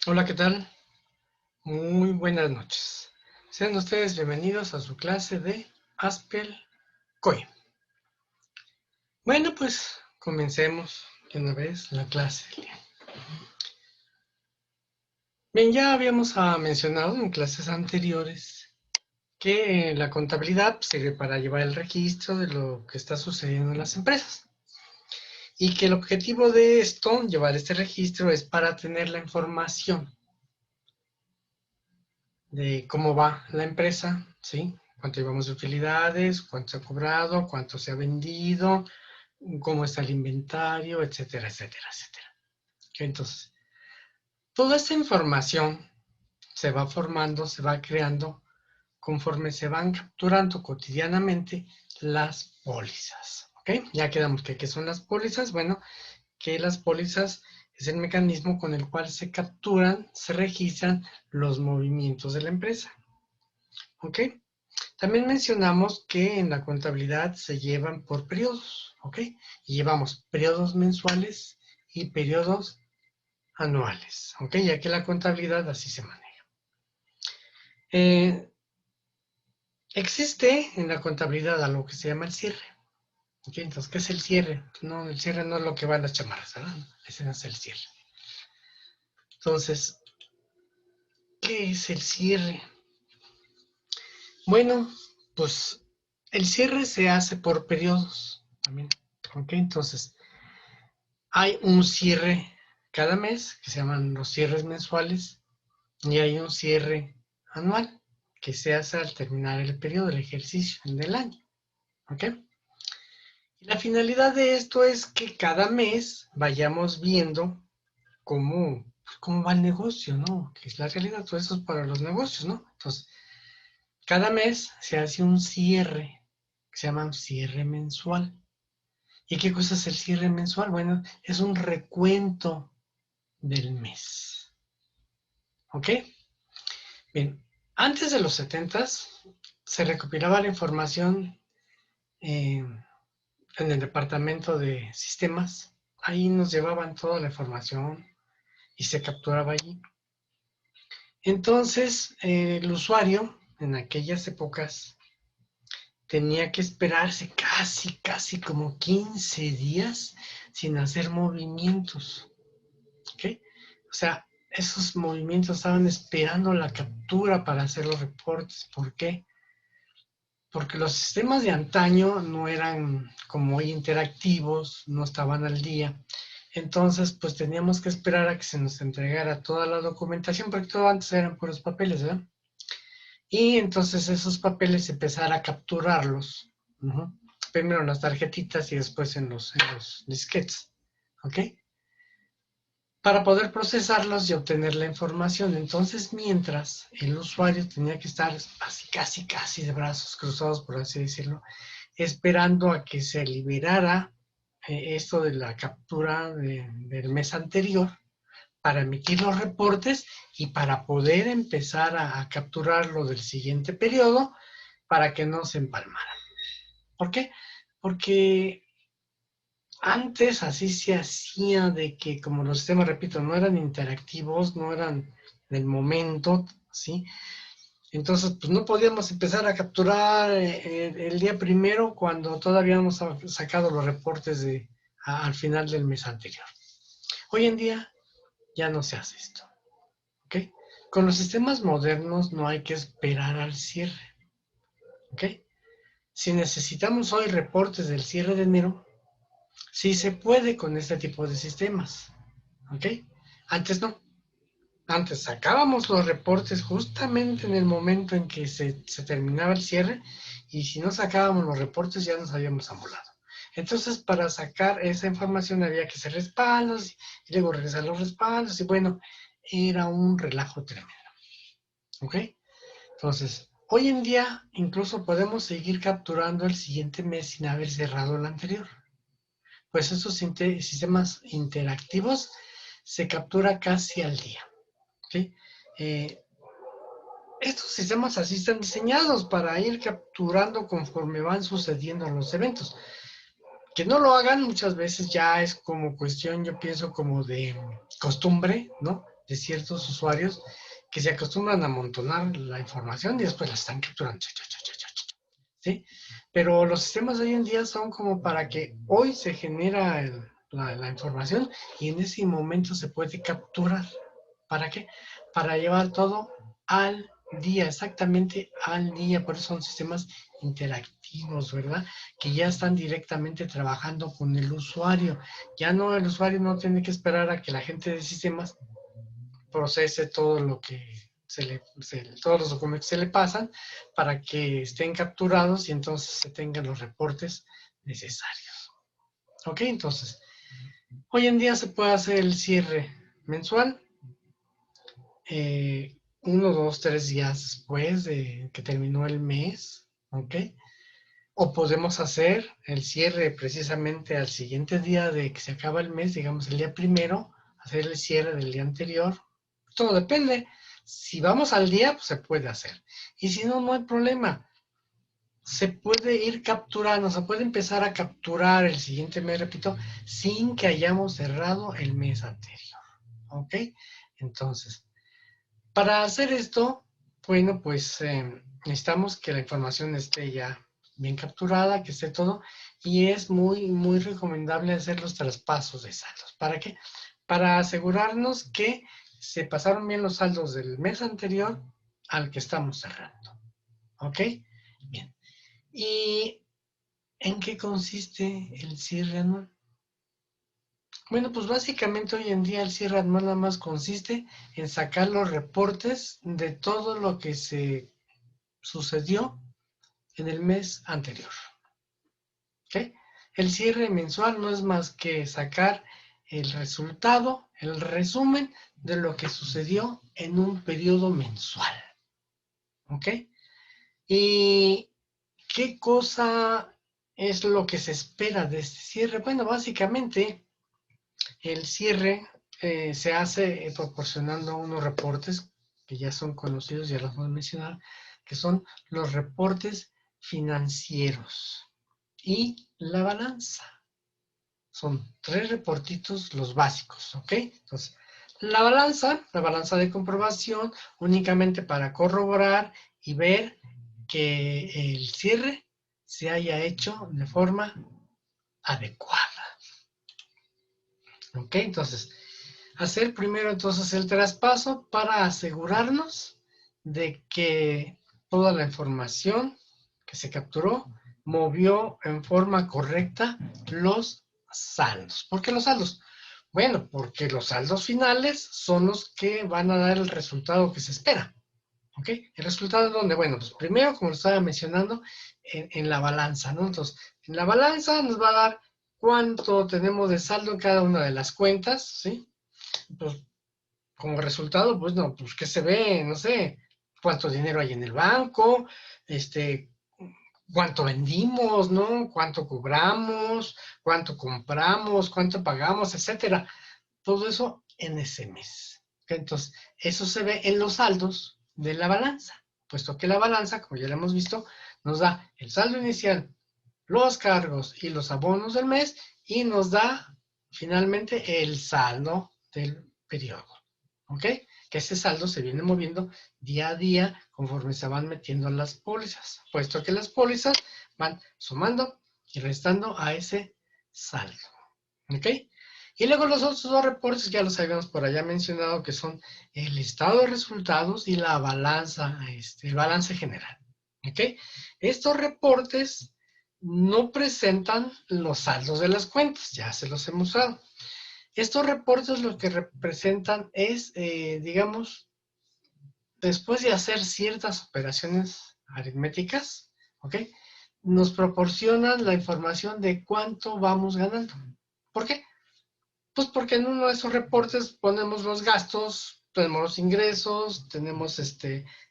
Hola, ¿qué tal? Muy buenas noches. Sean ustedes bienvenidos a su clase de Aspel COI. Bueno, pues comencemos de una vez la clase. Bien, ya habíamos mencionado en clases anteriores que la contabilidad sirve para llevar el registro de lo que está sucediendo en las empresas y que el objetivo de esto, llevar este registro, es para tener la información de cómo va la empresa, ¿sí? Cuánto llevamos de utilidades, cuánto se ha cobrado, cuánto se ha vendido, cómo está el inventario, etcétera, etcétera, etcétera. Entonces, toda esta información se va formando, se va creando conforme se van capturando cotidianamente las pólizas. ¿Ok? Ya quedamos que qué son las pólizas. Bueno, que las pólizas es el mecanismo con el cual se capturan, se registran los movimientos de la empresa. ¿Ok? También mencionamos que en la contabilidad se llevan por periodos, ¿ok? Y llevamos periodos mensuales y periodos anuales, ¿ok? Ya que la contabilidad así se maneja. Eh, Existe en la contabilidad algo que se llama el cierre, ¿ok? Entonces, ¿qué es el cierre? No, el cierre no es lo que va en las chamarras, ¿verdad? Ese no es el cierre. Entonces, ¿qué es el cierre? Bueno, pues el cierre se hace por periodos también, ¿ok? Entonces, hay un cierre cada mes, que se llaman los cierres mensuales, y hay un cierre anual, que se hace al terminar el periodo del ejercicio del año. ¿Ok? Y la finalidad de esto es que cada mes vayamos viendo cómo va el negocio, ¿no? Que es la realidad, todo eso es para los negocios, ¿no? Entonces, cada mes se hace un cierre, que se llama un cierre mensual. ¿Y qué cosa es el cierre mensual? Bueno, es un recuento del mes. ¿Ok? Bien, antes de los 70s se recopilaba la información eh, en el departamento de sistemas. Ahí nos llevaban toda la información y se capturaba allí. Entonces, el usuario en aquellas épocas tenía que esperarse casi como 15 días sin hacer movimientos. ¿Ok? O sea, esos movimientos estaban esperando la captura para hacer los reportes. ¿Por qué? Porque los sistemas de antaño no eran como hoy interactivos, no estaban al día. Entonces, pues teníamos que esperar a que se nos entregara toda la documentación, porque todo antes eran puros papeles, ¿verdad? Y entonces esos papeles empezar a capturarlos. Uh-huh. Primero en las tarjetitas y después en los disquetes. ¿Ok? Para poder procesarlos y obtener la información. Entonces, mientras el usuario tenía que estar así, casi de brazos cruzados, por así decirlo, esperando a que se liberara esto de la captura del mes anterior para emitir los reportes y para poder empezar a capturar lo del siguiente periodo para que no se empalmaran. ¿Por qué? Porque antes así se hacía de que, como los sistemas, repito, no eran interactivos, no eran del momento, ¿sí? Entonces, pues no podíamos empezar a capturar el día primero cuando todavía hemos sacado los reportes al final del mes anterior. Hoy en día ya no se hace esto, ¿ok? Con los sistemas modernos no hay que esperar al cierre, ¿ok? Si necesitamos hoy reportes del cierre de enero, sí se puede con este tipo de sistemas, ¿ok? Antes no. Antes sacábamos los reportes justamente en el momento en que se terminaba el cierre y si no sacábamos los reportes ya nos habíamos amolado. Entonces, para sacar esa información había que hacer respaldos y luego regresar los respaldos y bueno, era un relajo tremendo. ¿Ok? Entonces, hoy en día incluso podemos seguir capturando el siguiente mes sin haber cerrado el anterior. Pues esos sistemas interactivos se captura casi al día. ¿Sí? Estos sistemas así están diseñados para ir capturando conforme van sucediendo los eventos. Que no lo hagan muchas veces ya es como cuestión, yo pienso, como de costumbre, ¿no? de ciertos usuarios que se acostumbran a amontonar la información y después la están capturando. ¿Sí? Pero los sistemas de hoy en día son como para que hoy se genera la información y en ese momento se puede capturar. ¿Para qué? Para llevar todo al día, exactamente al día. Por eso son sistemas interactivos, ¿verdad? Que ya están directamente trabajando con el usuario. Ya no, el usuario no tiene que esperar a que la gente de sistemas procese todo lo que todos los documentos se le pasan para que estén capturados y entonces se tengan los reportes necesarios. Ok, entonces, hoy en día se puede hacer el cierre mensual, 1, 2, 3 días después de que terminó el mes, ok. O podemos hacer el cierre precisamente al siguiente día de que se acaba el mes, digamos el día primero, hacer el cierre del día anterior. Todo depende. Si vamos al día, pues se puede hacer. Y si no, no hay problema. Se puede ir capturando, se puede empezar a capturar el siguiente mes, repito, sin que hayamos cerrado el mes anterior. ¿Ok? Entonces, para hacer esto, bueno, pues necesitamos que la información esté ya bien capturada, que esté todo, y es muy, muy recomendable hacer los traspasos de saldos. ¿Para qué? Para asegurarnos que se pasaron bien los saldos del mes anterior al que estamos cerrando. ¿Ok? Bien. ¿Y en qué consiste el cierre anual? Bueno, pues básicamente hoy en día el cierre anual nada más consiste en sacar los reportes de todo lo que se sucedió en el mes anterior. ¿Ok? El cierre mensual no es más que sacar el resultado, el resumen de lo que sucedió en un periodo mensual. ¿Ok? ¿Y qué cosa es lo que se espera de este cierre? Bueno, básicamente el cierre se hace proporcionando unos reportes que ya son conocidos, ya los hemos mencionado, que son los reportes financieros y la balanza. Son 3 reportitos los básicos, ¿ok? Entonces, la balanza de comprobación, únicamente para corroborar y ver que el cierre se haya hecho de forma adecuada. ¿Ok? Entonces, hacer primero entonces el traspaso para asegurarnos de que toda la información que se capturó movió en forma correcta los saldos. ¿Por qué los saldos? Bueno, porque los saldos finales son los que van a dar el resultado que se espera. ¿Ok? El resultado es donde, bueno, pues primero, como lo estaba mencionando, en la balanza, ¿no? Entonces, en la balanza nos va a dar cuánto tenemos de saldo en cada una de las cuentas, ¿sí? Pues como resultado, pues no, pues que se ve, no sé, cuánto dinero hay en el banco, cuánto vendimos, ¿no? Cuánto cobramos, cuánto compramos, cuánto pagamos, etcétera. Todo eso en ese mes. Entonces, eso se ve en los saldos de la balanza, puesto que la balanza, como ya lo hemos visto, nos da el saldo inicial, los cargos y los abonos del mes y nos da finalmente el saldo del periodo. ¿Ok? Que ese saldo se viene moviendo día a día conforme se van metiendo las pólizas, puesto que las pólizas van sumando y restando a ese saldo. ¿Ok? Y luego los otros 2 reportes ya los habíamos por allá mencionado, que son el estado de resultados y la balanza, el balance general. ¿Ok? Estos reportes no presentan los saldos de las cuentas, ya se los hemos dado. Estos reportes lo que representan es, digamos, después de hacer ciertas operaciones aritméticas, ¿ok? Nos proporcionan la información de cuánto vamos ganando. ¿Por qué? Pues porque en uno de esos reportes ponemos los gastos, tenemos los ingresos, tenemos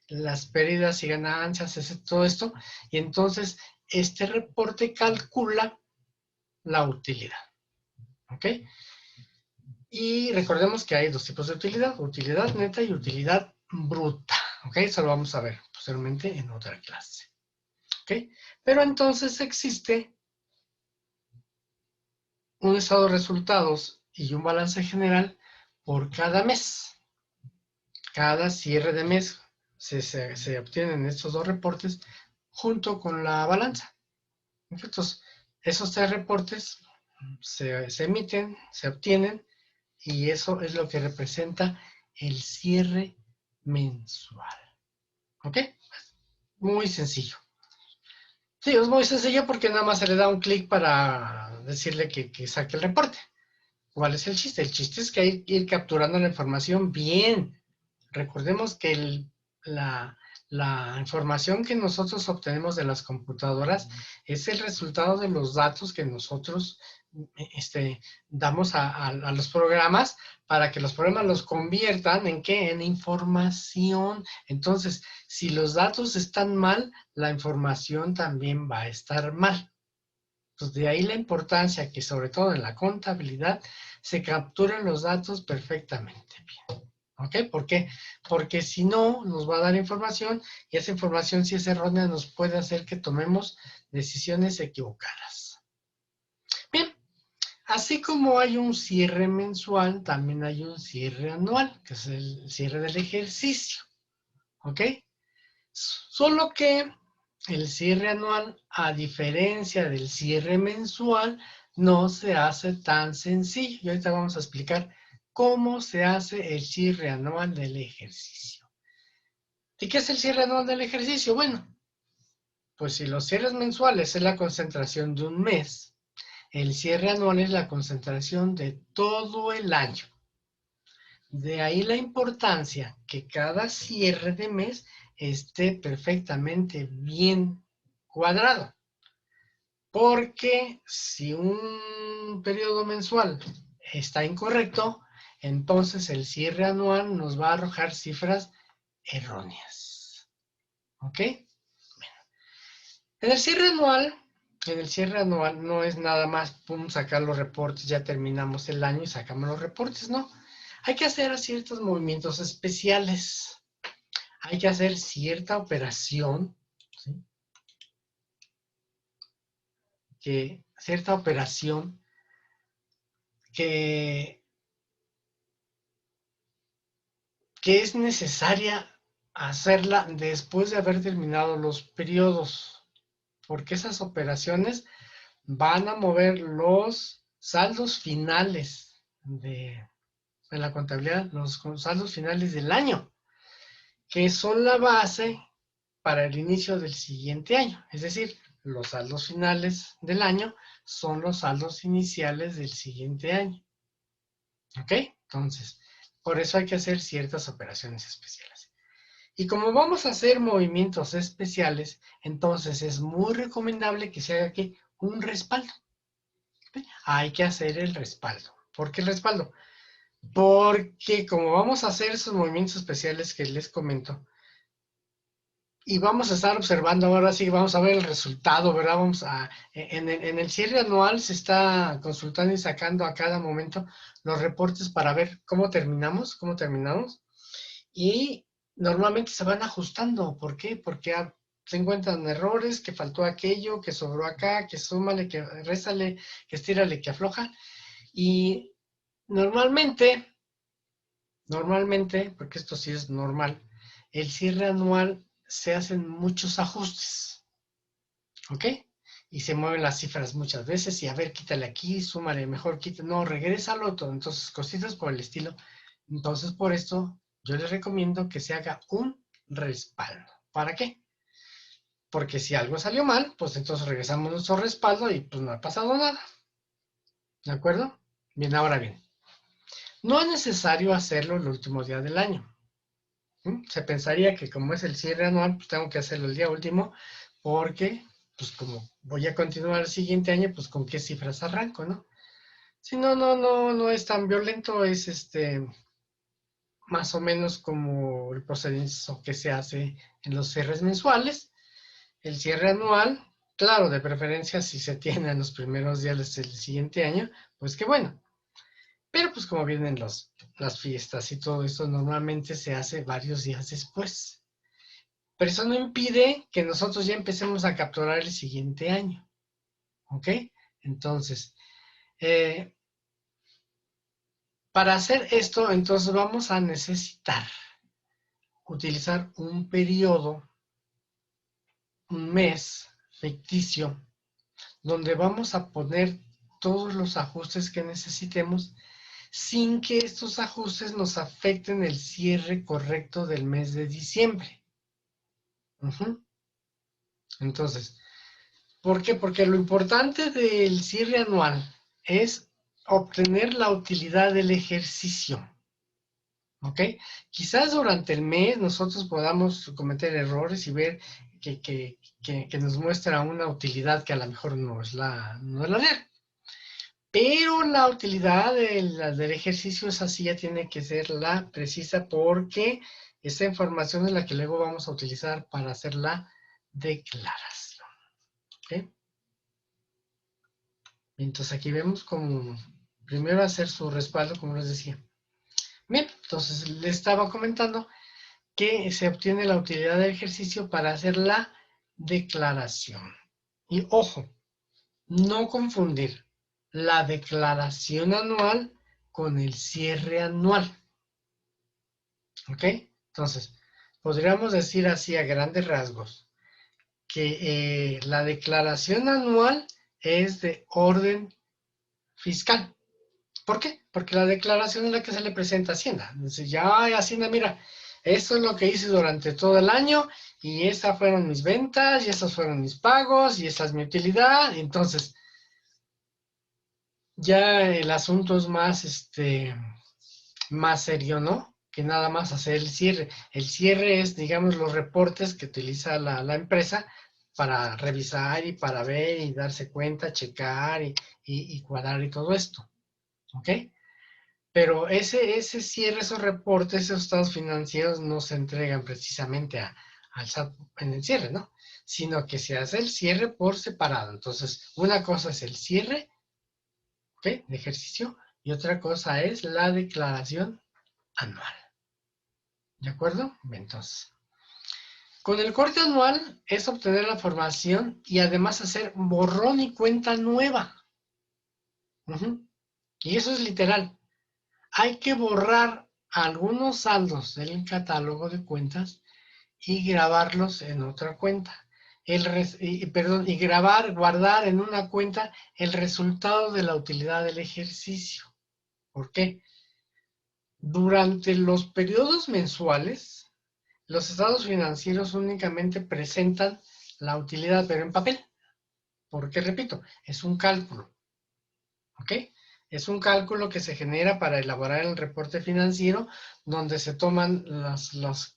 las pérdidas y ganancias, todo esto, y entonces este reporte calcula la utilidad. ¿Ok? Y recordemos que hay 2 tipos de utilidad, utilidad neta y utilidad bruta. ¿Ok? Eso lo vamos a ver posteriormente en otra clase. ¿Ok? Pero entonces existe un estado de resultados y un balance general por cada mes. cada cierre de mes se obtienen estos dos reportes junto con la balanza. Entonces, esos tres reportes se emiten, se obtienen, y eso es lo que representa el cierre mensual. ¿Ok? Muy sencillo. Sí, es muy sencillo porque nada más se le da un clic para decirle que saque el reporte. ¿Cuál es el chiste? El chiste es que hay que ir capturando la información bien. Recordemos que la información que nosotros obtenemos de las computadoras es el resultado de los datos que nosotros damos a los programas para que los programas los conviertan en ¿qué? En información. Entonces, si los datos están mal, la información también va a estar mal. Pues de ahí la importancia que, sobre todo en la contabilidad, se capturen los datos perfectamente bien. ¿Ok? ¿Por qué? Porque si no, nos va a dar información y esa información, si es errónea, nos puede hacer que tomemos decisiones equivocadas. Bien, así como hay un cierre mensual, también hay un cierre anual, que es el cierre del ejercicio. ¿Ok? Solo que el cierre anual, a diferencia del cierre mensual, no se hace tan sencillo. Y ahorita vamos a explicar cómo se hace el cierre anual del ejercicio. ¿Y qué es el cierre anual del ejercicio? Bueno, pues si los cierres mensuales es la concentración de un mes, el cierre anual es la concentración de todo el año. De ahí la importancia que cada cierre de mes esté perfectamente bien cuadrado. Porque si un periodo mensual está incorrecto, entonces el cierre anual nos va a arrojar cifras erróneas. ¿Ok? En el cierre anual no es nada más, pum, sacar los reportes, ya terminamos el año y sacamos los reportes, no. Hay que hacer ciertos movimientos especiales. Hay que hacer cierta operación, ¿sí? Cierta operación que es necesaria hacerla después de haber terminado los periodos, porque esas operaciones van a mover los saldos finales de la contabilidad, los saldos finales del año, que son la base para el inicio del siguiente año. Es decir, los saldos finales del año son los saldos iniciales del siguiente año. ¿Ok? Entonces, por eso hay que hacer ciertas operaciones especiales. Y como vamos a hacer movimientos especiales, entonces es muy recomendable que se haga aquí un respaldo. ¿Ok? Hay que hacer el respaldo. ¿Por qué el respaldo? Porque como vamos a hacer esos movimientos especiales que les comento, y vamos a estar observando ahora sí, vamos a ver el resultado, ¿verdad? En el cierre anual se está consultando y sacando a cada momento los reportes para ver cómo terminamos, y normalmente se van ajustando. ¿Por qué? Porque se encuentran errores, que faltó aquello, que sobró acá, que súmale, que réstale, que estírale, que afloja, y normalmente, porque esto sí es normal, el cierre anual se hacen muchos ajustes, ¿ok? Y se mueven las cifras muchas veces y a ver, quítale aquí, súmale, mejor quítale, no, regrésalo todo. Entonces, cositas por el estilo. Entonces, por esto, yo les recomiendo que se haga un respaldo. ¿Para qué? Porque si algo salió mal, pues entonces regresamos nuestro respaldo y pues no ha pasado nada. ¿De acuerdo? Bien, ahora bien. No es necesario hacerlo el último día del año. Se pensaría que como es el cierre anual, pues tengo que hacerlo el día último, porque pues como voy a continuar el siguiente año, pues con qué cifras arranco, ¿no? Si no, no es tan violento, es más o menos como el procedimiento que se hace en los cierres mensuales. El cierre anual, claro, de preferencia si se tiene en los primeros días del siguiente año, pues qué bueno. Pero pues como vienen las fiestas y todo esto, normalmente se hace varios días después. Pero eso no impide que nosotros ya empecemos a capturar el siguiente año. ¿Ok? Entonces, para hacer esto, entonces vamos a necesitar utilizar un periodo, un mes ficticio, donde vamos a poner todos los ajustes que necesitemos sin que estos ajustes nos afecten el cierre correcto del mes de diciembre. Entonces, ¿por qué? Porque lo importante del cierre anual es obtener la utilidad del ejercicio. ¿Ok? Quizás durante el mes nosotros podamos cometer errores y ver que nos muestra una utilidad que a lo mejor no es la real. Pero la utilidad del ejercicio, esa sí ya tiene que ser la precisa, porque esa información es la que luego vamos a utilizar para hacer la declaración. ¿Ok? Entonces aquí vemos como primero hacer su respaldo, como les decía. Bien, entonces les estaba comentando que se obtiene la utilidad del ejercicio para hacer la declaración. Y ojo, no confundir la declaración anual con el cierre anual. ¿Ok? Entonces, podríamos decir así a grandes rasgos que la declaración anual es de orden fiscal. ¿Por qué? Porque la declaración es la que se le presenta a Hacienda. Entonces, ya Hacienda, mira, esto es lo que hice durante todo el año y esas fueron mis ventas y esos fueron mis pagos y esa es mi utilidad. Entonces, ya el asunto es más serio, ¿no? Que nada más hacer el cierre. El cierre es, digamos, los reportes que utiliza la empresa para revisar y para ver y darse cuenta, checar y cuadrar y todo esto. ¿Ok? Pero ese cierre, esos reportes, esos estados financieros no se entregan precisamente al SAT en el cierre, ¿no? Sino que se hace el cierre por separado. Entonces, una cosa es el cierre, ¿ok? De ejercicio, y otra cosa es la declaración anual. ¿De acuerdo? Entonces, con el corte anual es obtener la información y además hacer borrón y cuenta nueva. Y eso es literal. Hay que borrar algunos saldos del catálogo de cuentas y grabarlos en otra cuenta. Y grabar, guardar en una cuenta el resultado de la utilidad del ejercicio. ¿Por qué? Durante los periodos mensuales, los estados financieros únicamente presentan la utilidad, pero en papel. Porque, repito, es un cálculo. ¿Ok? Es un cálculo que se genera para elaborar el reporte financiero, donde se toman los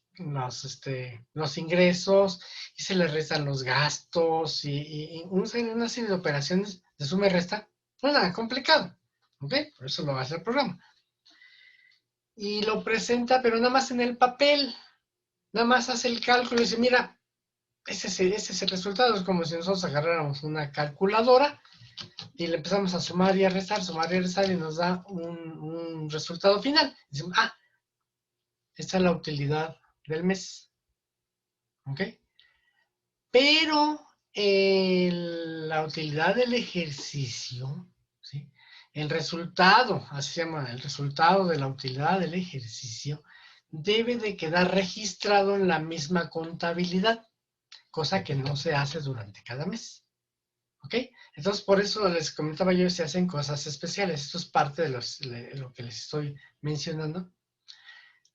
ingresos y se les restan los gastos y una serie de operaciones de suma y resta. No es nada complicado. ¿Ok? Por eso lo hace el programa. Y lo presenta, pero nada más en el papel. Nada más hace el cálculo y dice, mira, ese es el resultado. Es como si nosotros agarráramos una calculadora y le empezamos a sumar y a restar y nos da un resultado final. Decimos, esta es la utilidad del mes. ¿Ok? Pero la utilidad del ejercicio, ¿sí? El resultado, así se llama, el resultado de la utilidad del ejercicio, debe de quedar registrado en la misma contabilidad, cosa que no se hace durante cada mes. ¿Ok? Entonces, por eso les comentaba yo, se hacen cosas especiales. Esto es parte de lo que les estoy mencionando.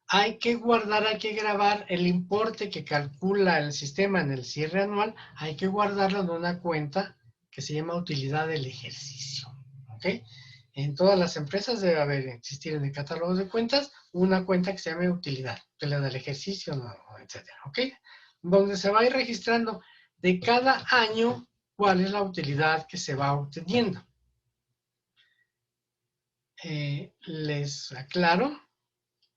Hay que guardar, hay que grabar el importe que calcula el sistema en el cierre anual, hay que guardarlo en una cuenta que se llama utilidad del ejercicio. ¿Ok? En todas las empresas debe existir en el catálogo de cuentas una cuenta que se llame utilidad del ejercicio, etcétera. ¿Ok? Donde se va a ir registrando de cada año cuál es la utilidad que se va obteniendo. Les aclaro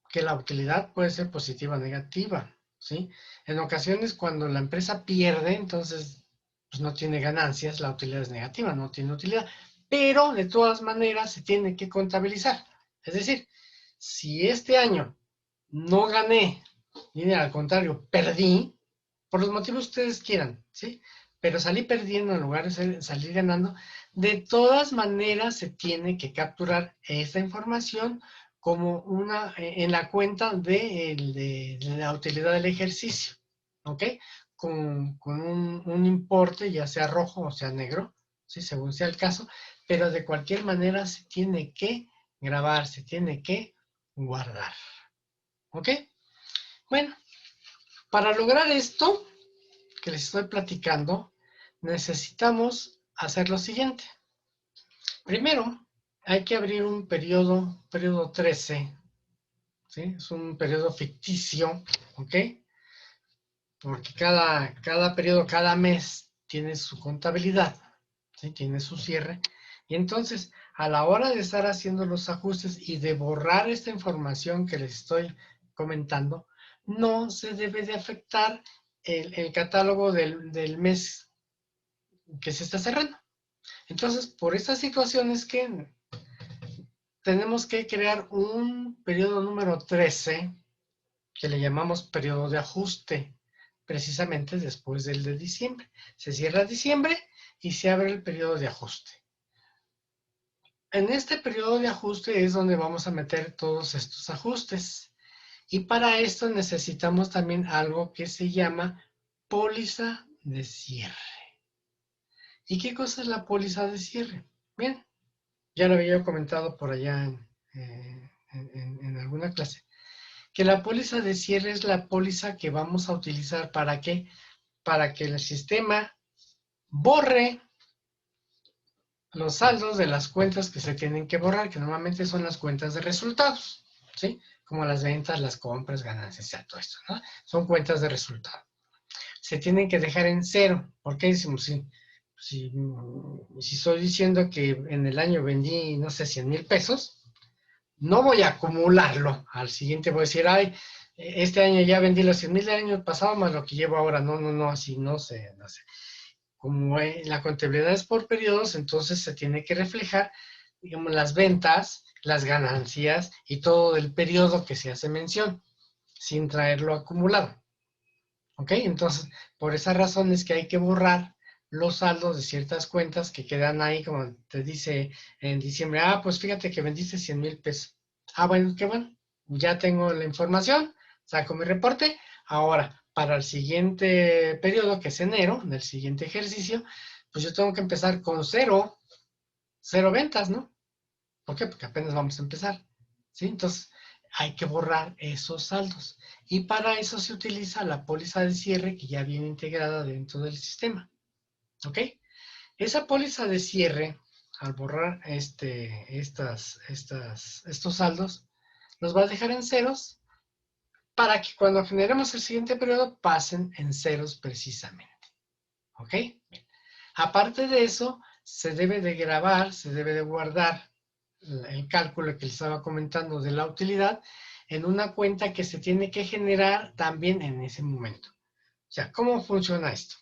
que la utilidad puede ser positiva o negativa, ¿sí? En ocasiones cuando la empresa pierde, entonces pues no tiene ganancias, la utilidad es negativa, no tiene utilidad, pero de todas maneras se tiene que contabilizar. Es decir, si este año no gané, y al contrario, perdí, por los motivos que ustedes quieran, ¿sí? Pero salí perdiendo en lugar de salir ganando, de todas maneras se tiene que capturar esta información como en la cuenta de la utilidad del ejercicio, ¿ok? Con un importe, ya sea rojo o sea negro, ¿sí? Según sea el caso, pero de cualquier manera se tiene que grabar, se tiene que guardar, ¿ok? Bueno, para lograr esto que les estoy platicando, necesitamos hacer lo siguiente. Primero, hay que abrir un periodo 13, ¿sí? Es un periodo ficticio, ¿ok? Porque cada periodo, cada mes tiene su contabilidad, ¿sí? Tiene su cierre. Y entonces, a la hora de estar haciendo los ajustes y de borrar esta información que les estoy comentando, no se debe de afectar el catálogo del mes que se está cerrando. Entonces, por estas situaciones que tenemos que crear un periodo número 13, que le llamamos periodo de ajuste, precisamente después del de diciembre. Se cierra diciembre y se abre el periodo de ajuste. En este periodo de ajuste es donde vamos a meter todos estos ajustes. Y para esto necesitamos también algo que se llama póliza de cierre. ¿Y qué cosa es la póliza de cierre? Bien, ya lo había comentado por allá en alguna clase, que la póliza de cierre es la póliza que vamos a utilizar ¿para qué? Para que el sistema borre los saldos de las cuentas que se tienen que borrar, que normalmente son las cuentas de resultados, ¿sí? Como las ventas, las compras, ganancias, ya todo esto, ¿no? Son cuentas de resultado. Se tienen que dejar en cero. ¿Por qué decimos si estoy diciendo que en el año vendí, no sé, 100,000 pesos, no voy a acumularlo. Al siguiente voy a decir, ay, este año ya vendí los 100,000 del año pasado más lo que llevo ahora. No, así no sé. Como la contabilidad es por periodos, entonces se tiene que reflejar, digamos, las ventas, las ganancias y todo el periodo que se hace mención, sin traerlo acumulado. ¿Ok? Entonces, por esa razón es que hay que borrar los saldos de ciertas cuentas que quedan ahí, como te dice en diciembre, pues fíjate que vendiste 100,000 pesos. Bueno, qué bueno, ya tengo la información, saco mi reporte. Ahora, para el siguiente periodo, que es enero, del siguiente ejercicio, pues yo tengo que empezar con cero ventas, ¿no? ¿Por qué? Porque apenas vamos a empezar, ¿sí? Entonces, hay que borrar esos saldos. Y para eso se utiliza la póliza de cierre que ya viene integrada dentro del sistema, ¿ok? Esa póliza de cierre, al borrar estos saldos, los va a dejar en ceros para que cuando generemos el siguiente periodo pasen en ceros precisamente, ¿ok? Bien. Aparte de eso, se debe de grabar, se debe de guardar el cálculo que les estaba comentando de la utilidad en una cuenta que se tiene que generar también en ese momento. O sea, ¿cómo funciona esto?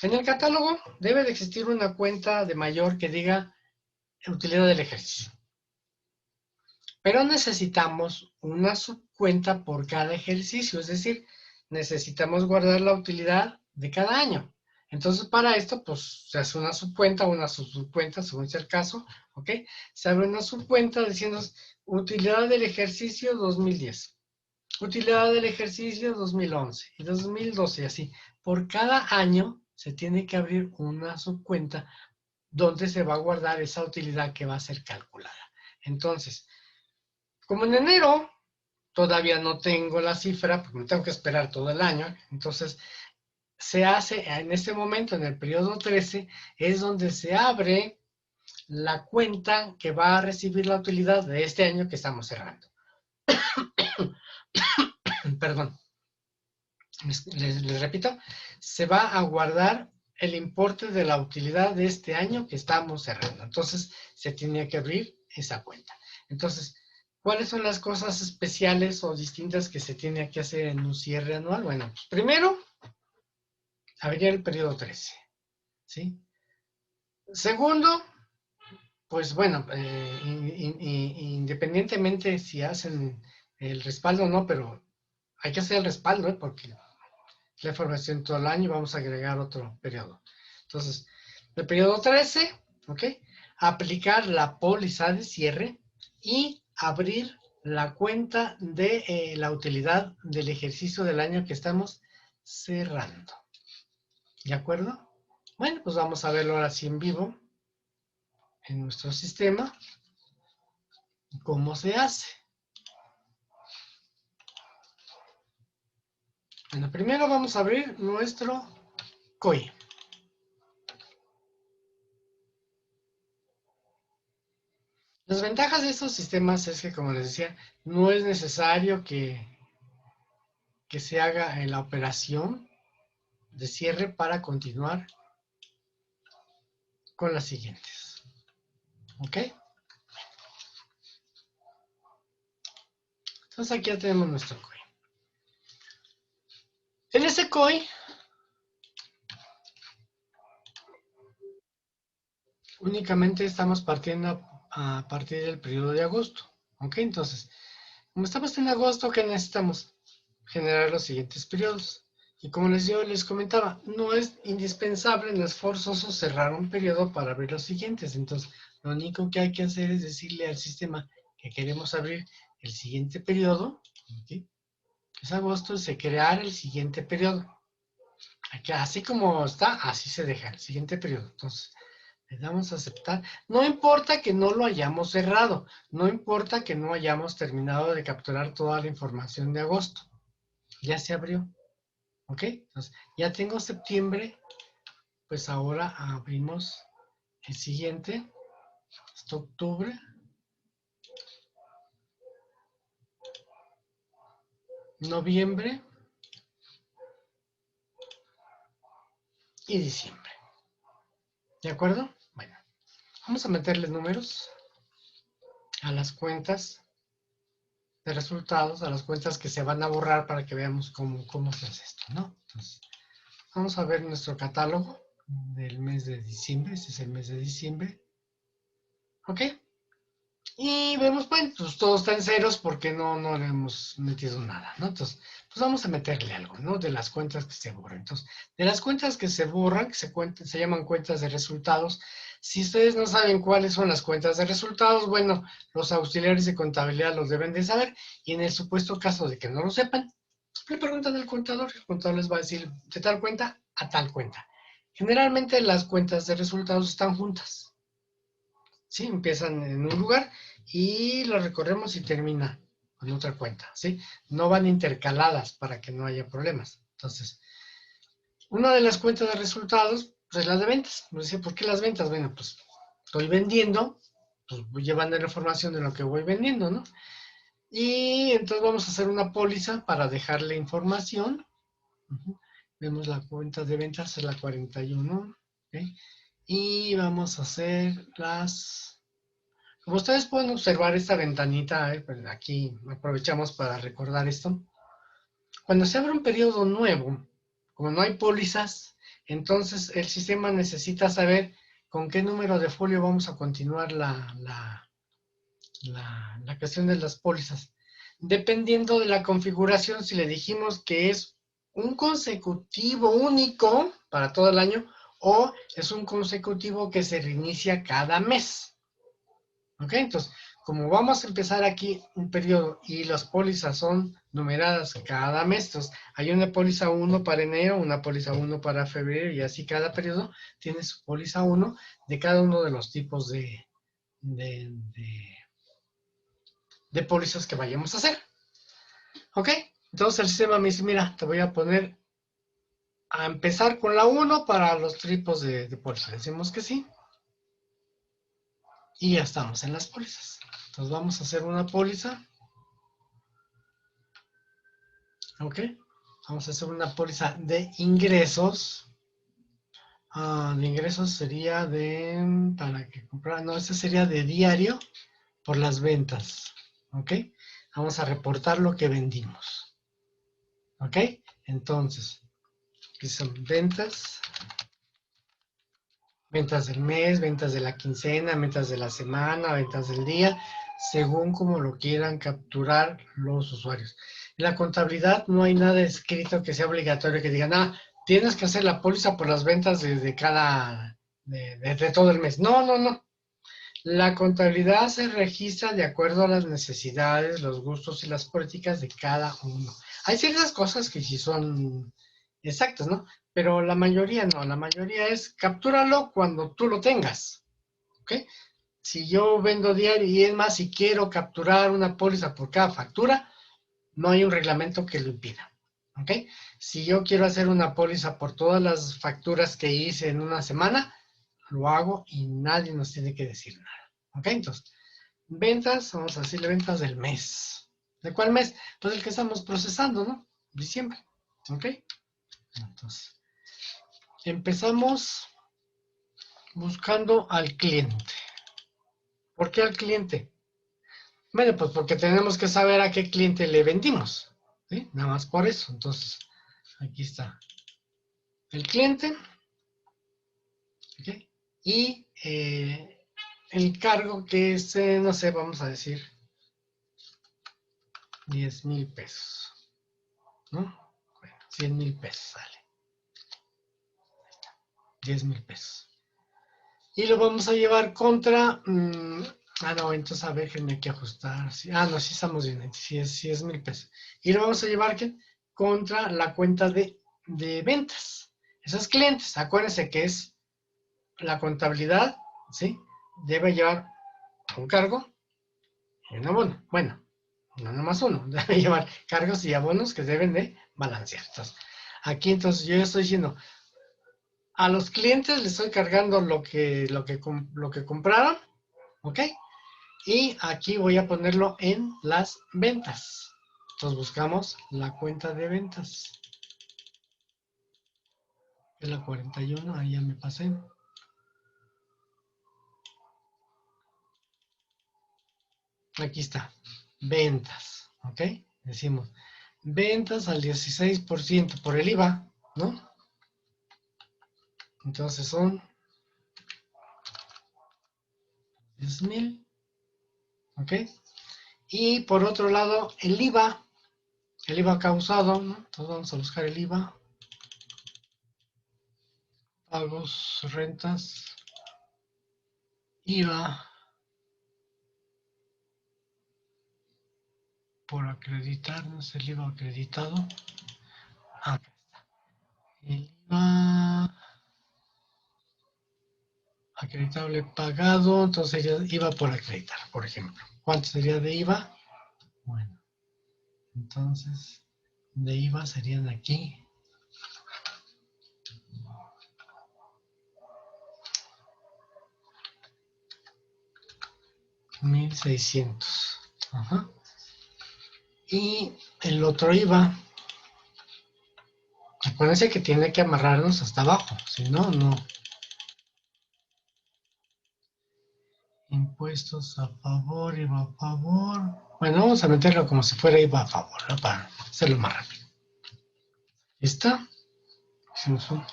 En el catálogo debe de existir una cuenta de mayor que diga utilidad del ejercicio. Pero necesitamos una subcuenta por cada ejercicio, es decir, necesitamos guardar la utilidad de cada año. Entonces, para esto, pues se hace una subcuenta, una subcuenta, según sea el caso, ¿ok? Se abre una subcuenta diciendo utilidad del ejercicio 2010, utilidad del ejercicio 2011 y 2012 y así. Por cada año se tiene que abrir una subcuenta donde se va a guardar esa utilidad que va a ser calculada. Entonces, como en enero todavía no tengo la cifra, porque me tengo que esperar todo el año, entonces se hace en este momento, en el periodo 13, es donde se abre la cuenta que va a recibir la utilidad de este año que estamos cerrando. Perdón, les repito, se va a guardar el importe de la utilidad de este año que estamos cerrando. Entonces, se tiene que abrir esa cuenta. Entonces, ¿cuáles son las cosas especiales o distintas que se tiene que hacer en un cierre anual? Bueno, pues primero, abrir el periodo 13, ¿sí? Segundo, pues bueno, independientemente si hacen el respaldo o no, pero hay que hacer el respaldo, ¿eh? Porque la información todo el año y vamos a agregar otro periodo. Entonces, el periodo 13, ¿ok? Aplicar la póliza de cierre y abrir la cuenta de la utilidad del ejercicio del año que estamos cerrando. ¿De acuerdo? Bueno, pues vamos a verlo ahora sí en vivo, en nuestro sistema, cómo se hace. Bueno, primero vamos a abrir nuestro COI. Las ventajas de estos sistemas es que, como les decía, no es necesario que se haga la operación de cierre para continuar con las siguientes. ¿Ok? Entonces aquí ya tenemos nuestro COI. En ese COI únicamente estamos partiendo a partir del periodo de agosto. ¿Ok? Entonces, como estamos en agosto, ¿qué necesitamos? Generar los siguientes periodos. Y como yo les comentaba, no es indispensable, no es forzoso cerrar un periodo para abrir los siguientes. Entonces, lo único que hay que hacer es decirle al sistema que queremos abrir el siguiente periodo, ¿sí? Es agosto, se crear el siguiente periodo. Aquí, así como está, así se deja, el siguiente periodo. Entonces, le damos a aceptar. No importa que no lo hayamos cerrado, no importa que no hayamos terminado de capturar toda la información de agosto. Ya se abrió. ¿Ok? Entonces, ya tengo septiembre, pues ahora abrimos el siguiente, hasta octubre, noviembre y diciembre. ¿De acuerdo? Bueno, vamos a meterle números a las cuentas de resultados, a las cuentas que se van a borrar para que veamos cómo se hace esto, ¿no? Entonces, vamos a ver nuestro catálogo del mes de diciembre, este es el mes de diciembre, ¿ok? Y vemos, bueno, pues todo está en ceros porque no le hemos metido nada, ¿no? Entonces, pues vamos a meterle algo, ¿no? De las cuentas que se borran. Entonces, de las cuentas que se borran, que se llaman cuentas de resultados, si ustedes no saben cuáles son las cuentas de resultados, bueno, los auxiliares de contabilidad los deben de saber, y en el supuesto caso de que no lo sepan, le preguntan al contador, y el contador les va a decir de tal cuenta a tal cuenta. Generalmente las cuentas de resultados están juntas. ¿Sí? Empiezan en un lugar y lo recorremos y termina en otra cuenta, ¿sí? No van intercaladas para que no haya problemas. Entonces, una de las cuentas de resultados pues, es la de ventas. Me dice, ¿por qué las ventas? Bueno, pues estoy vendiendo, pues voy llevando la información de lo que voy vendiendo, ¿no? Y entonces vamos a hacer una póliza para dejarle información. Vemos la cuenta de ventas, es la 41, ¿ok? Y vamos a hacer las... Como ustedes pueden observar esta ventanita, pues aquí aprovechamos para recordar esto. Cuando se abre un periodo nuevo, como no hay pólizas, entonces el sistema necesita saber con qué número de folio vamos a continuar la cuestión de las pólizas. Dependiendo de la configuración, si le dijimos que es un consecutivo único para todo el año o es un consecutivo que se reinicia cada mes. ¿Ok? Entonces, como vamos a empezar aquí un periodo y las pólizas son numeradas cada mes, entonces hay una póliza 1 para enero, una póliza 1 para febrero y así cada periodo tiene su póliza 1 de cada uno de los tipos de, de pólizas que vayamos a hacer. ¿Ok? Entonces el sistema me dice, mira, te voy a poner a empezar con la 1 para los tipos de pólizas. Decimos que sí. Y ya estamos en las pólizas. Entonces vamos a hacer una póliza. ¿Ok? Vamos a hacer una póliza de ingresos. De ingresos sería de... ¿Para que comprar? No, ese sería de diario por las ventas. ¿Ok? Vamos a reportar lo que vendimos. ¿Ok? Entonces, aquí son ventas. Ventas del mes, ventas de la quincena, ventas de la semana, ventas del día, según como lo quieran capturar los usuarios. En la contabilidad no hay nada escrito que sea obligatorio que digan, tienes que hacer la póliza por las ventas de cada, de todo el mes. No, no, no. La contabilidad se registra de acuerdo a las necesidades, los gustos y las políticas de cada uno. Hay ciertas cosas que sí son exactas, ¿no? Pero la mayoría no. La mayoría es captúralo cuando tú lo tengas, ¿ok? Si yo vendo diario y es más, si quiero capturar una póliza por cada factura, no hay un reglamento que lo impida, ¿ok? Si yo quiero hacer una póliza por todas las facturas que hice en una semana, lo hago y nadie nos tiene que decir nada, ¿ok? Entonces, ventas, vamos a decirle ventas del mes. ¿De cuál mes? Pues el que estamos procesando, ¿no? Diciembre, ¿ok? Entonces, empezamos buscando al cliente. ¿Por qué al cliente? Bueno, pues porque tenemos que saber a qué cliente le vendimos, ¿sí? Nada más por eso. Entonces, aquí está el cliente, ¿ok? Y el cargo que es, no sé, vamos a decir 10,000 pesos, ¿no? Bueno, 100,000 pesos sale, 10,000 pesos. Y lo vamos a llevar contra, no, entonces a ver, déjenme aquí ajustar. Sí, no, sí estamos bien, sí es 1,000 pesos. Y lo vamos a llevar ¿qué? Contra la cuenta de ventas. Esos clientes, acuérdense que es la contabilidad, ¿sí? Debe llevar un cargo y un abono. Bueno, no nomás uno, debe llevar cargos y abonos que deben de balancear. Entonces, aquí entonces yo estoy diciendo, a los clientes les estoy cargando lo que compraron, ¿ok? Y aquí voy a ponerlo en las ventas. Entonces buscamos la cuenta de ventas. Es la 41, ahí ya me pasé. Aquí está, ventas, ¿ok? Decimos, ventas al 16% por el IVA, ¿no? Entonces son 10,000, ¿ok? Y por otro lado, el IVA causado, ¿no? Entonces vamos a buscar el IVA, pagos, rentas, IVA por acreditar, no es el IVA acreditado. El IVA acreditable pagado, entonces sería IVA por acreditar, por ejemplo. ¿Cuánto sería de IVA? Bueno, entonces de IVA serían aquí 1,600. Ajá. Y el otro IVA, acuérdense que tiene que amarrarnos hasta abajo, si no, no. Impuestos a favor, IVA a favor. Bueno, vamos a meterlo como si fuera IVA a favor, ¿no? Para hacerlo más rápido. ¿Está? Hicimos un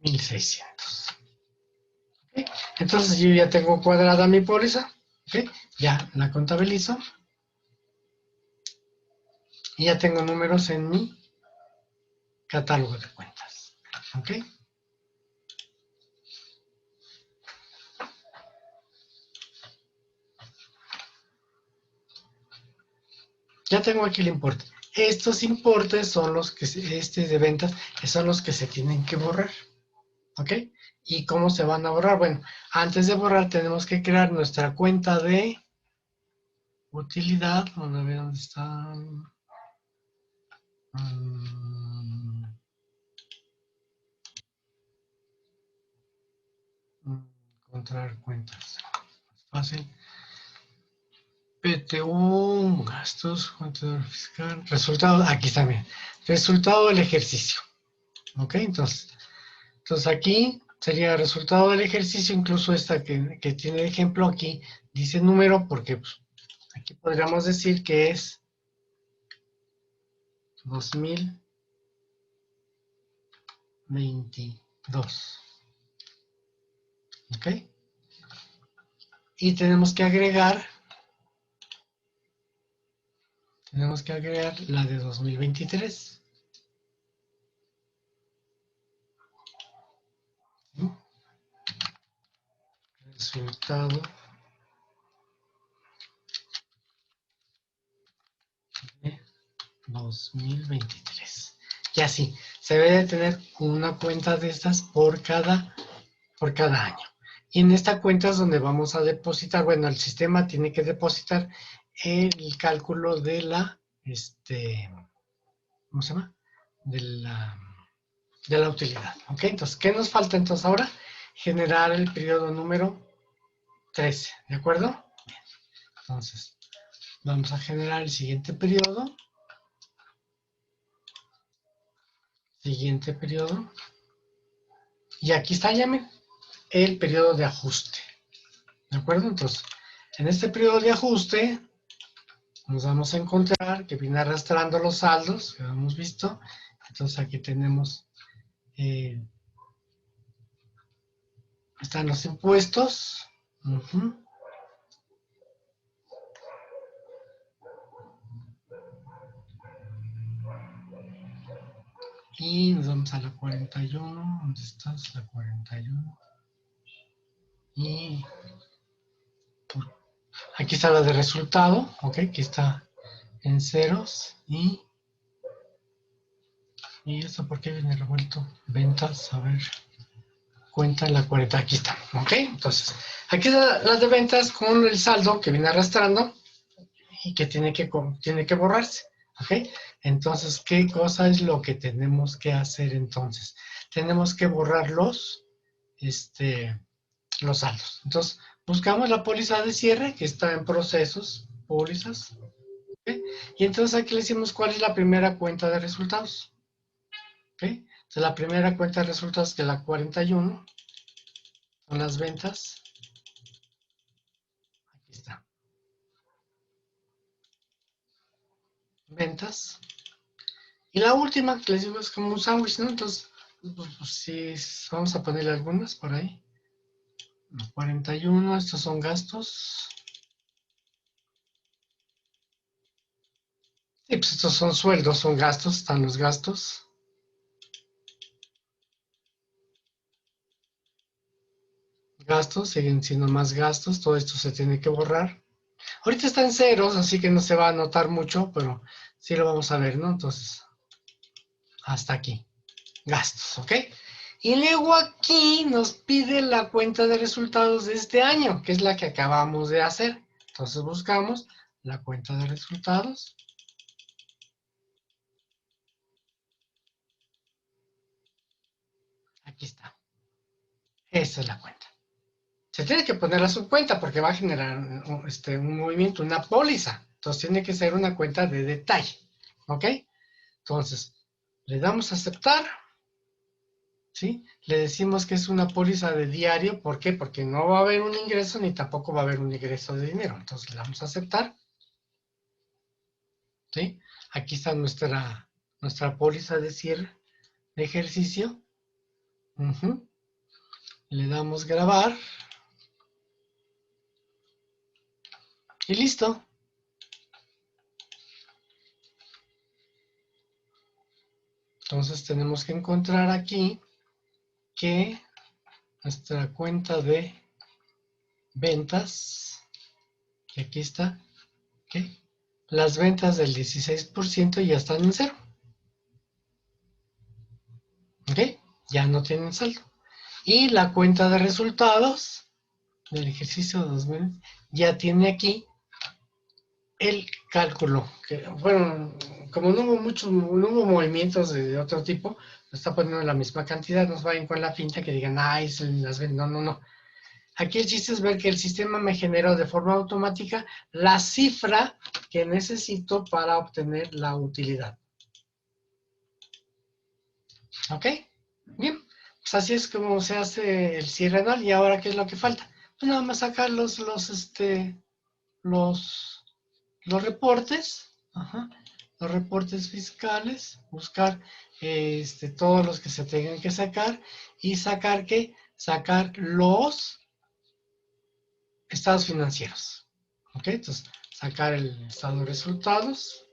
1,600. ¿Okay? Entonces yo ya tengo cuadrada mi póliza, ¿okay? Ya la contabilizo y ya tengo números en mi catálogo de cuentas, ¿ok? Ya tengo aquí el importe. Estos importes son los que, de ventas, son los que se tienen que borrar, ¿ok? ¿Y cómo se van a borrar? Bueno, antes de borrar tenemos que crear nuestra cuenta de utilidad. Vamos a ver dónde está. Encontrar cuentas. Fácil. PTU, gastos, contador fiscal, resultado, aquí está bien. Resultado del ejercicio. ¿Ok? Entonces aquí sería resultado del ejercicio, incluso esta que tiene de ejemplo aquí, dice número, porque pues, aquí podríamos decir que es 2022. ¿Ok? Y tenemos que agregar la de 2023. resultado de 2023. Y así, se debe de tener una cuenta de estas por cada año. Y en esta cuenta es donde vamos a depositar, bueno, el sistema tiene que depositar el cálculo de la, ¿cómo se llama? De la utilidad. ¿Ok? Entonces, ¿qué nos falta entonces ahora? Generar el periodo número 13, ¿de acuerdo? Entonces, vamos a generar el siguiente periodo. Siguiente periodo. Y aquí está, llame, el periodo de ajuste. ¿De acuerdo? Entonces, en este periodo de ajuste, nos vamos a encontrar que viene arrastrando los saldos, que hemos visto. Entonces, aquí tenemos, están los impuestos. Y nos vamos a la 41. ¿Dónde estás? La 41. Y aquí está la de resultado, ok, aquí está en ceros. Y eso, ¿por qué viene revuelto? Ventas, a ver, cuenta en la 40, aquí está, ok. Entonces, aquí están las de ventas con el saldo que viene arrastrando y que tiene que borrarse, ok. Entonces, ¿qué cosa es lo que tenemos que hacer entonces? Tenemos que borrar los saldos. Entonces, buscamos la póliza de cierre que está en procesos, pólizas, ¿ok? Y entonces aquí le decimos cuál es la primera cuenta de resultados, ¿ok? Entonces, la primera cuenta de resultados, que es la 41, son las ventas. Aquí está. Ventas. Y la última, que les digo, es como un sándwich, ¿no? Entonces, pues, sí, vamos a ponerle algunas por ahí. 41, estos son gastos. Sí, pues estos son sueldos, son gastos, están los gastos. Gastos, siguen siendo más gastos, todo esto se tiene que borrar. Ahorita está en ceros, así que no se va a notar mucho, pero sí lo vamos a ver, ¿no? Entonces, hasta aquí, gastos, ¿ok? Y luego aquí nos pide la cuenta de resultados de este año, que es la que acabamos de hacer. Entonces buscamos la cuenta de resultados. Aquí está. Esa es la cuenta. Se tiene que poner a su cuenta porque va a generar un movimiento, una póliza. Entonces tiene que ser una cuenta de detalle, ¿ok? Entonces, le damos a aceptar, ¿sí? Le decimos que es una póliza de diario, ¿por qué? Porque no va a haber un ingreso ni tampoco va a haber un ingreso de dinero. Entonces, le damos a aceptar, ¿sí? Aquí está nuestra póliza de cierre de ejercicio. Le damos grabar y listo. Entonces, tenemos que encontrar aquí que nuestra cuenta de ventas, que aquí está, ¿ok? Las ventas del 16% ya están en cero, ¿ok? Ya no tienen saldo. Y la cuenta de resultados del ejercicio 2000 ya tiene aquí el cálculo. Que, bueno, como no hubo movimientos de otro tipo, está poniendo la misma cantidad, nos vayan con la finta que digan, ay, las ven. No, no, no. Aquí el chiste es ver que el sistema me generó de forma automática la cifra que necesito para obtener la utilidad. ¿Ok? Bien, pues así es como se hace el cierre anual. ¿Y ahora qué es lo que falta? Pues nada más sacar los, los reportes, ajá, los reportes fiscales, buscar todos los que se tengan que sacar y sacar los estados financieros. ¿Ok? Entonces, sacar el estado de resultados.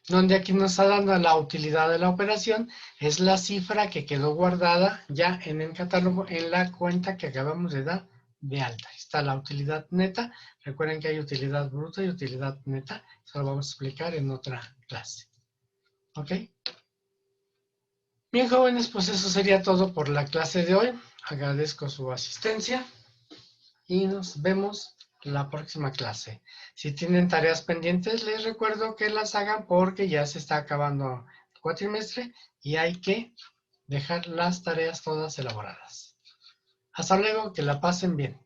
donde aquí nos está dando la utilidad de la operación, es la cifra que quedó guardada ya en el catálogo en la cuenta que acabamos de dar de alta. Está la utilidad neta. Recuerden que hay utilidad bruta y utilidad neta. Eso lo vamos a explicar en otra clase. ¿Ok? Bien, jóvenes, pues eso sería todo por la clase de hoy. Agradezco su asistencia y nos vemos la próxima clase. Si tienen tareas pendientes, les recuerdo que las hagan porque ya se está acabando el cuatrimestre y hay que dejar las tareas todas elaboradas. Hasta luego, que la pasen bien.